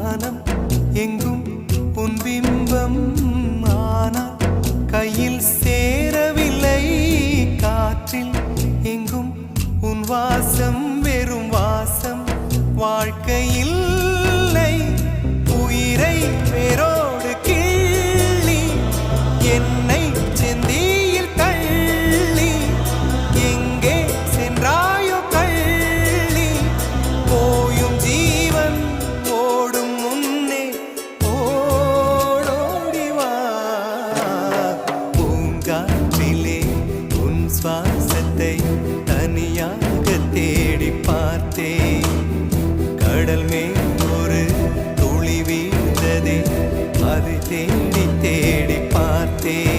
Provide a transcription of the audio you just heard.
வானம் எங்கும் உன் பிம்பம் ஆனால் கையில் சேரவில்லை காற்றில் எங்கும் உன் வாசம் வெறும் வாசம் வாழ்க்கையில் உயிரை வேரோடு கிள்ளி என்னை செந்தியில் தள்ளி எங்கே சென்றாயோ கள்ளி போயும் ஜீவன் ஓடும் முன்னே ஓடோடிவா பூங்காற்றிலே உன் சுவாசத்தை தனியாக தேடி பார்த்தேன் கடல் மேல் ஒரு துளி வீழ்ந்ததே அது தேடி தேடி பார்த்தேன்